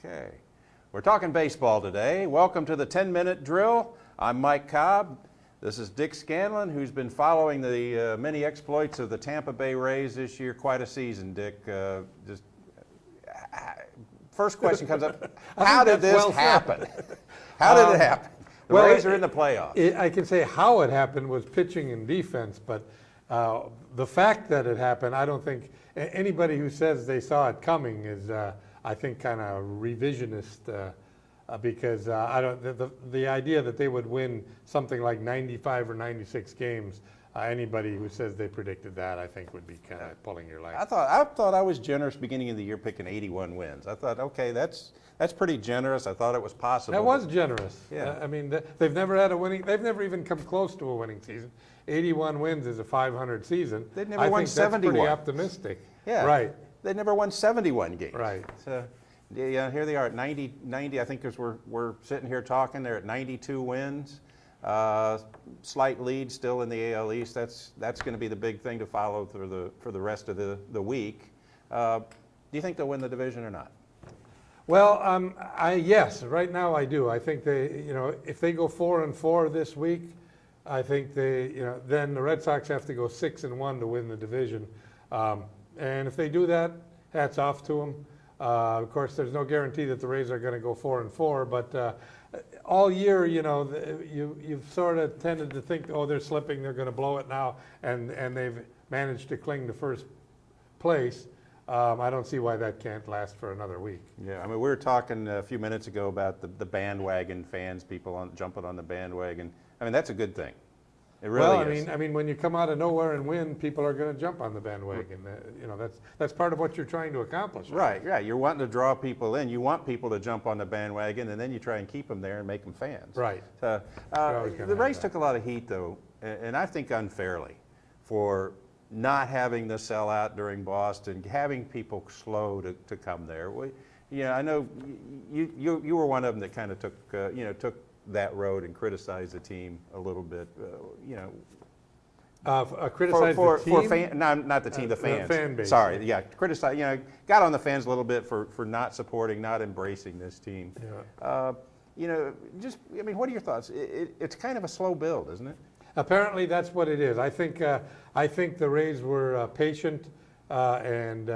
Okay. We're talking baseball today. Welcome to the 10-minute drill. I'm Mike Cobb. This is Dick Scanlon, who's been following the many exploits of the Tampa Bay Rays this year. Quite a season, Dick. First question comes up, how did this happen? How did it happen? The Rays are in the playoffs. I can say how it happened was pitching and defense, but the fact that it happened, I don't think anybody who says they saw it coming is, I think, kind of revisionist, because the idea that they would win something like 95 or 96 games, anybody who says they predicted that, I think, would be kind of pulling your leg. I thought I was generous beginning of the year picking 81 wins. I thought, okay, that's pretty generous. I thought it was possible. That was generous. Yeah. I mean, they've never had a winning. They've never even come close to a winning season. 81 wins is a 500 season. They've never won 71. That's pretty optimistic. Yeah. Right. They never won 71 games. Right. So, yeah, here they are at 90. I think as we're sitting here talking, they're at 92 wins. Slight lead still in the AL East. That's going to be the big thing to follow for the rest of the week. Do you think they'll win the division or not? Well, yes. Right now, I do. I think they, if they go 4-4 this week, I think then the Red Sox have to go 6-1 to win the division. And if they do that, hats off to them. Of course, there's no guarantee that the Rays are going to go 4-4, but all year, you've sort of tended to think, oh, they're slipping, they're going to blow it now, and they've managed to cling to first place. I don't see why that can't last for another week. Yeah, I mean, we were talking a few minutes ago about the bandwagon fans, people jumping on the bandwagon. I mean, that's a good thing. It really is. I mean, when you come out of nowhere and win, people are going to jump on the bandwagon. That's part of what you're trying to accomplish. Right. Yeah, you're wanting to draw people in. You want people to jump on the bandwagon, and then you try and keep them there and make them fans. Right. The Rays took a lot of heat, though, and I think unfairly, for not having the sellout during Boston, having people slow to come there. I know you were one of them that kind of took that road and criticize the team a little bit, criticize the team? Not the team, the fans. The fan base. Sorry, yeah, criticize. Got on the fans a little bit for not supporting, not embracing this team. Yeah. What are your thoughts? It's kind of a slow build, isn't it? Apparently, that's what it is. I think the Rays were patient and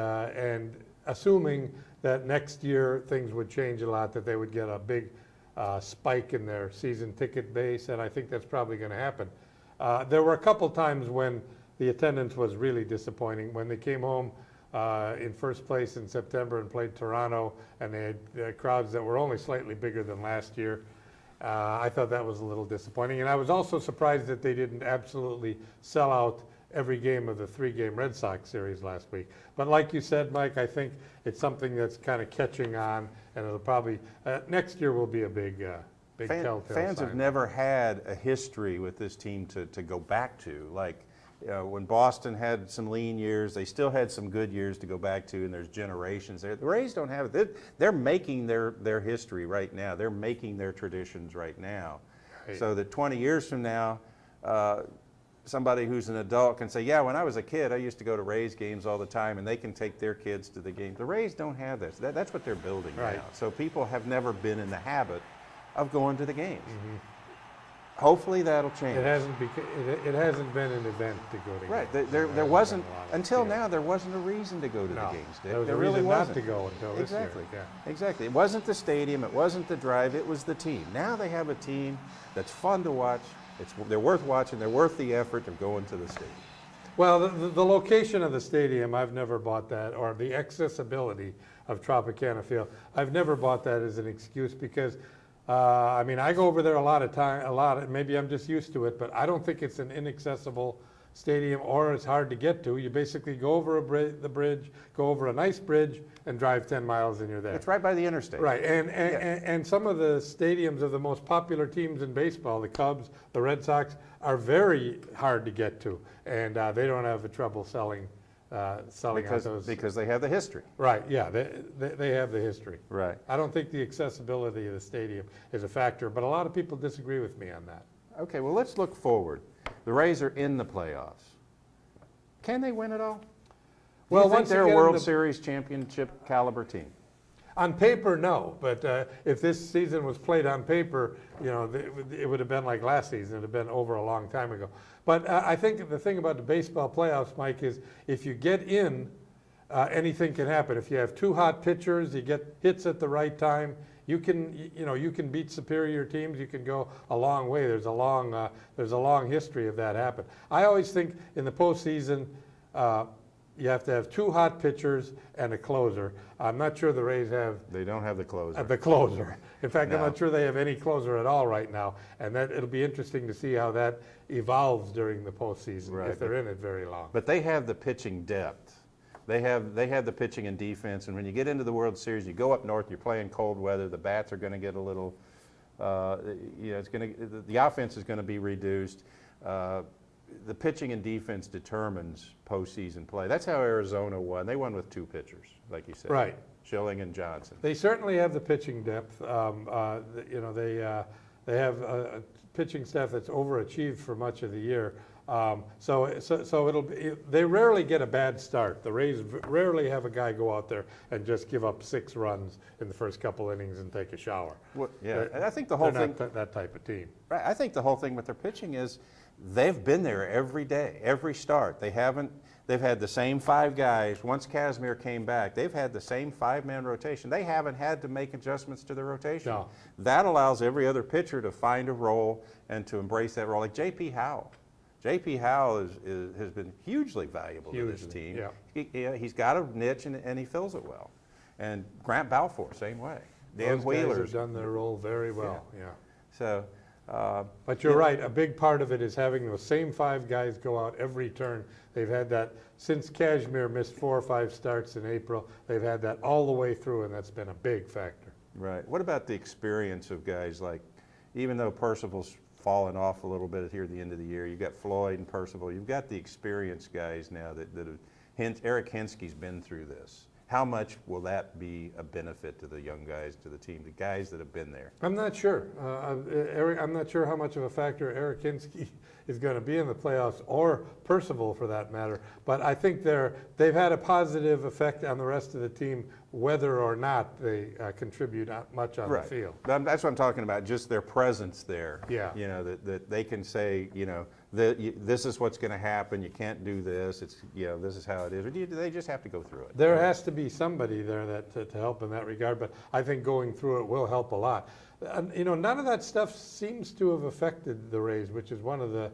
assuming that next year things would change a lot, that they would get a big spike in their season ticket base, and I think that's probably going to happen. There were a couple times when the attendance was really disappointing. When they came home in first place in September and played Toronto, and they had crowds that were only slightly bigger than last year. I thought that was a little disappointing, and I was also surprised that they didn't absolutely sell out every game of the 3-game Red Sox series last week. But like you said, Mike, I think it's something that's kind of catching on, and it'll probably next year will be a big telltale Fans sign. have never had a history with this team to go back to. Like when Boston had some lean years, they still had some good years to go back to, and there's generations there. The Rays don't have it. They're making their history right now. They're making their traditions right now. Right. So that 20 years from now, somebody who's an adult can say, yeah, when I was a kid, I used to go to Rays games all the time, and they can take their kids to the games. The Rays don't have this. That's what they're building right now. So people have never been in the habit of going to the games. Mm-hmm. Hopefully that'll change. It hasn't been an event to go to. Right. Games. There wasn't until now. There wasn't a reason to go to the games. There was a really reason wasn't. not to go until this year. Exactly. It wasn't the stadium. It wasn't the drive. It was the team. Now they have a team that's fun to watch. They're worth watching. They're worth the effort of going to the stadium. Well, the location of the stadium, I've never bought that, or the accessibility of Tropicana Field, I've never bought that as an excuse because, I go over there a lot. Maybe I'm just used to it, but I don't think it's an inaccessible stadium or it's hard to get to. You basically go over the bridge, go over a nice bridge, and drive 10 miles and you're there. It's right by the interstate. Right, and some of the stadiums of the most popular teams in baseball, the Cubs, the Red Sox, are very hard to get to, and they don't have trouble selling out those. Because they have the history. Right, yeah, they have the history. Right. I don't think the accessibility of the stadium is a factor, but a lot of people disagree with me on that. Okay, well, let's look forward. The Rays are in the playoffs. Can they win it all? Well, once they're a World Series championship caliber team. On paper, no. But if this season was played on paper, it would have been like last season. It would have been over a long time ago. But I think the thing about the baseball playoffs, Mike, is if you get in, anything can happen. If you have two hot pitchers, you get hits at the right time. You can beat superior teams. You can go a long way. There's a long history of that happen. I always think in the postseason, you have to have two hot pitchers and a closer. I'm not sure the Rays have. They don't have the closer. The closer. In fact, No. I'm not sure they have any closer at all right now. And it'll be interesting to see how that evolves during the postseason, Right. if they're in it very long. But they have the pitching depth. They have the pitching and defense, and when you get into the World Series, you go up north, you're playing cold weather, the bats are going to get a little, the offense is going to be reduced. The pitching and defense determines postseason play. That's how Arizona won. They won with two pitchers, like you said. Right. Schilling and Johnson. They certainly have the pitching depth. They have a pitching staff that's overachieved for much of the year. So it'll be. They rarely get a bad start. The Rays rarely have a guy go out there and just give up 6 runs in the first couple innings and take a shower. Well, yeah, and I think the whole thing. Not that type of team. Right. I think the whole thing with their pitching is they've been there every day, every start. They've had the same 5 guys. Once Kazmir came back, they've had the same 5-man rotation. They haven't had to make adjustments to their rotation. No. That allows every other pitcher to find a role and to embrace that role. Like J.P. Howell. J.P. Howell has been hugely valuable to this team. Yeah. He's got a niche and he fills it well. And Grant Balfour, same way. Dan Those Wheeler's guys have done their role very well. Yeah. So. But you're right. A big part of it is having those same 5 guys go out every turn. They've had that since Kazmir missed 4 or 5 starts in April. They've had that all the way through, and that's been a big factor. Right. What about the experience of guys like, even though Percival's fallen off a little bit here at the end of the year, you've got Floyd and Percival. You've got the experienced guys now that have. Eric Henske's been through this. How much will that be a benefit to the young guys, to the team, the guys that have been there? I'm not sure. I'm not sure how much of a factor Eric Hinske is going to be in the playoffs, or Percival for that matter. But I think they've had a positive effect on the rest of the team, whether or not they contribute much on the field. That's what I'm talking about, just their presence there. Yeah. That they can say, this is what's going to happen. You can't do this. It's, this is how it is. Or do they just have to go through it? There has to be somebody there to help in that regard, but I think going through it will help a lot. None of that stuff seems to have affected the Rays, which is one of the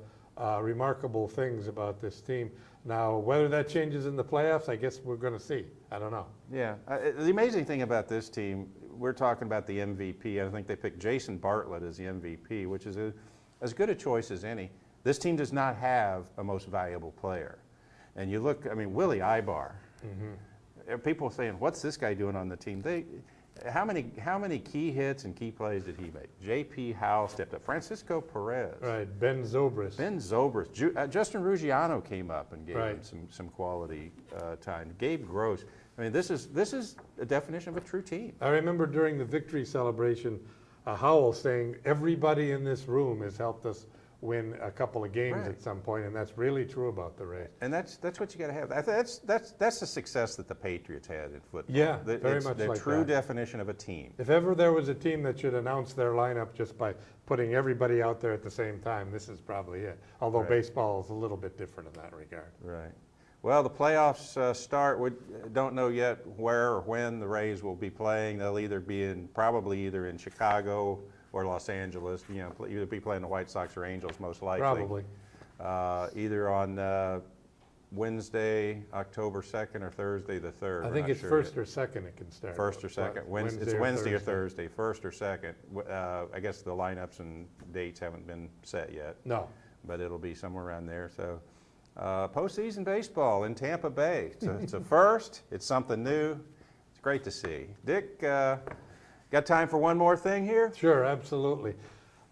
remarkable things about this team. Now, whether that changes in the playoffs, I guess we're going to see. I don't know. Yeah. The amazing thing about this team, we're talking about the MVP. I think they picked Jason Bartlett as the MVP, which is as good a choice as any. This team does not have a most valuable player. And you look, Willie Ibar. Mm-hmm. People are saying, what's this guy doing on the team? How many key hits and key plays did he make? J.P. Howell stepped up. Francisco Perez. Right. Ben Zobrist. Justin Ruggiano came up and gave him some quality time. Gabe Gross. This is a definition of a true team. I remember during the victory celebration, Howell saying, everybody in this room has helped us win a couple of games at some point, and that's really true about the Rays. And that's what you got to have. That's the success that the Patriots had in football. Yeah, very much like that. The true definition of a team. If ever there was a team that should announce their lineup just by putting everybody out there at the same time, this is probably it. Although baseball is a little bit different in that regard. Right. Well, the playoffs start. We don't know yet where or when the Rays will be playing. They'll probably either in Chicago or Los Angeles, either be playing the White Sox or Angels most likely. Probably. Either on Wednesday, October 2nd, or Thursday the 3rd. I think it's first or second it can start. First or second. It's Wednesday or Thursday, first or second. I guess the lineups and dates haven't been set yet. No. But it'll be somewhere around there. So postseason baseball in Tampa Bay. It's a first. It's something new. It's great to see. Dick, got time for one more thing here? Sure, absolutely.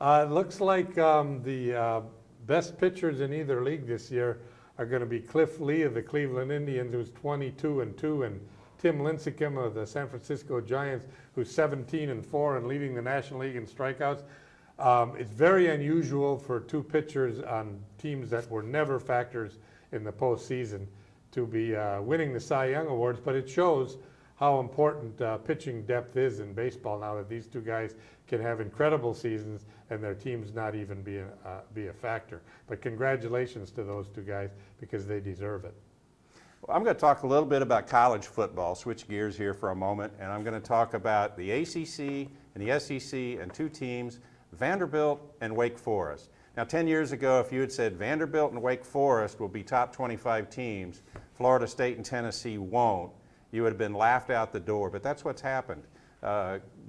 It looks like the best pitchers in either league this year are going to be Cliff Lee of the Cleveland Indians, who's 22-2, and Tim Lincecum of the San Francisco Giants, who's 17-4 and leading the National League in strikeouts. It's very unusual for 2 pitchers on teams that were never factors in the postseason to be winning the Cy Young Awards, but it shows how important pitching depth is in baseball now that these two guys can have incredible seasons and their teams not even be a factor. But congratulations to those two guys because they deserve it. Well, I'm going to talk a little bit about college football, switch gears here for a moment, and I'm going to talk about the ACC and the SEC and two teams, Vanderbilt and Wake Forest. Now, 10 years ago, if you had said Vanderbilt and Wake Forest will be top 25 teams, Florida State and Tennessee won't, you would have been laughed out the door, but that's what's happened.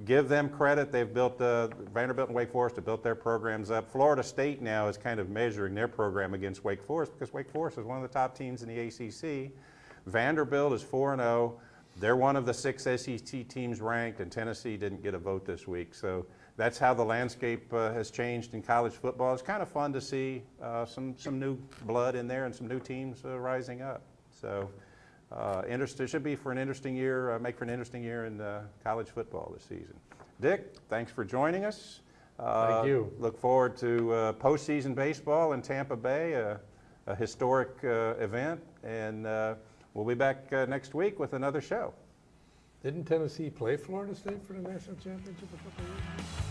Give them credit. They've built, Vanderbilt and Wake Forest have built their programs up. Florida State now is kind of measuring their program against Wake Forest because Wake Forest is one of the top teams in the ACC. Vanderbilt is 4-0. They're one of the 6 SEC teams ranked, and Tennessee didn't get a vote this week. So that's how the landscape has changed in college football. It's kind of fun to see some new blood in there and some new teams rising up. So it should be for an interesting year, make for an interesting year in college football this season. Dick, thanks for joining us. Thank you. Look forward to postseason baseball in Tampa Bay, a historic event, and we'll be back next week with another show. Didn't Tennessee play Florida State for the national championship a couple of years ago?